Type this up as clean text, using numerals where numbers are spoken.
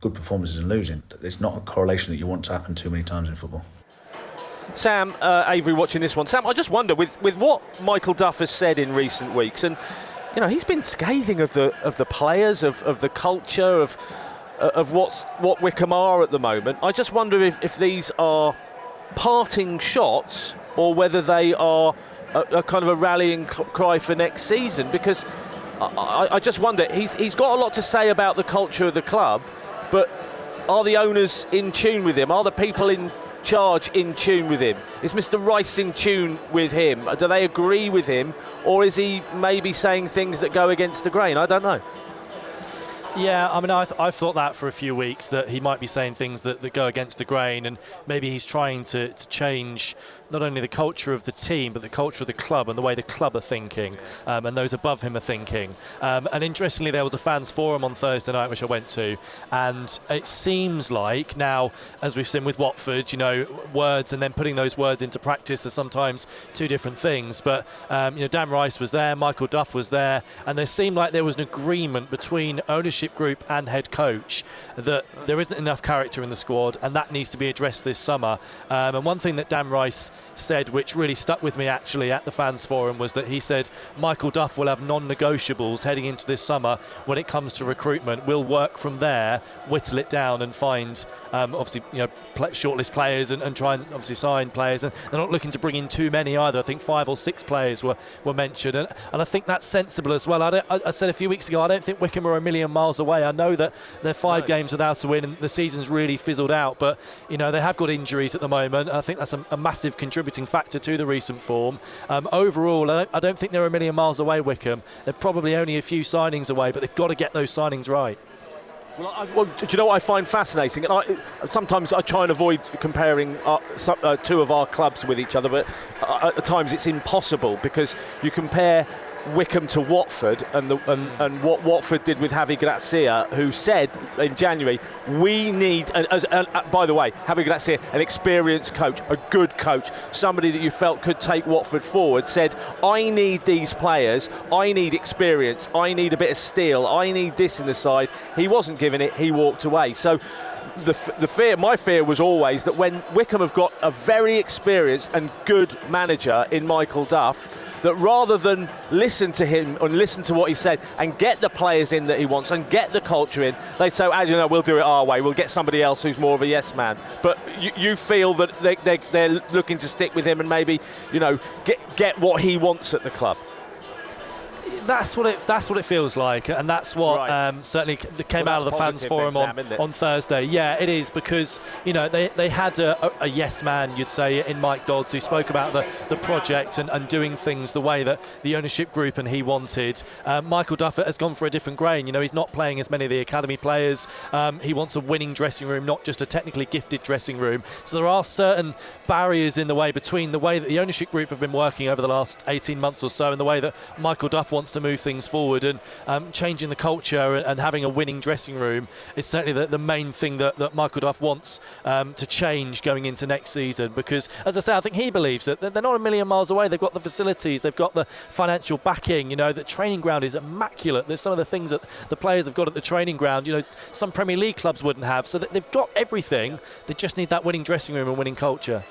good performances and losing. It's not a correlation that you want to happen too many times in football. Sam, Avery watching this one. Sam, I just wonder, with what Michael Duff has said in recent weeks, and he's been scathing of the players, of the culture, of what Wycombe are at the moment. I just wonder if these are parting shots or whether they are a kind of a rallying cry for next season, because I just wonder, he's got a lot to say about the culture of the club, but are the owners in tune with him? Are the people in charge in tune with him? Is Mr. Rice in tune with him? Do they agree with him, or is he maybe saying things that go against the grain? I don't know. Yeah, I mean, I've thought that for a few weeks, that he might be saying things that go against the grain, and maybe he's trying to change not only the culture of the team, but the culture of the club and the way the club are thinking, and those above him are thinking. And interestingly, there was a fans forum on Thursday night, which I went to, and it seems like now, as we've seen with Watford, words and then putting those words into practice are sometimes two different things. But, Dan Rice was there, Michael Duff was there, and there seemed like there was an agreement between ownership group and head coach that there isn't enough character in the squad, and that needs to be addressed this summer. And one thing that Dan Rice said, which really stuck with me actually at the fans forum, was that he said Michael Duff will have non-negotiables heading into this summer when it comes to recruitment. We'll work from there, whittle it down, and find obviously shortlist players and try and obviously sign players. And they're not looking to bring in too many either. I think 5 or 6 players were mentioned, and I think that's sensible as well. I said a few weeks ago, I don't think Wycombe are a million miles away. I know that they're 5 games without a win and the season's really fizzled out, but they have got injuries at the moment. I think that's a massive contributing factor to the recent form. Overall, I don't think they're a million miles away, Wycombe. They're probably only a few signings away, but they've got to get those signings right. Well, do you know what I find fascinating? And sometimes I try and avoid comparing two of our clubs with each other, but at times it's impossible, because you compare Wycombe to Watford and what Watford did with Javi Gracia, who said in January, we need, and by the way, Javi Gracia, an experienced coach, a good coach, somebody that you felt could take Watford forward, said, I need these players, I need experience, I need a bit of steel, I need this in the side. He wasn't given it, he walked away. So my fear was always that when Wycombe have got a very experienced and good manager in Michael Duff, that rather than listen to him and listen to what he said and get the players in that he wants and get the culture in, they'd say, we'll do it our way, we'll get somebody else who's more of a yes man. But you feel that they're looking to stick with him and maybe get what he wants at the club. That's what it feels like, and that's what certainly came out of the fans forum on Thursday. Yeah, it is, because they had a yes man, you'd say, in Mike Dodds, who spoke about the project and doing things the way that the ownership group and he wanted. Michael Duff has gone for a different grain. He's not playing as many of the academy players. He wants a winning dressing room, not just a technically gifted dressing room. So there are certain barriers in the way between the way that the ownership group have been working over the last 18 months or so and the way that Michael Duff wants to move things forward, and changing the culture and having a winning dressing room is certainly the main thing that Michael Duff wants to change going into next season, because, as I say, I think he believes that they're not a million miles away. They've got the facilities, they've got the financial backing, the training ground is immaculate. There's some of the things that the players have got at the training ground, some Premier League clubs wouldn't have, so that they've got everything. They just need that winning dressing room and winning culture.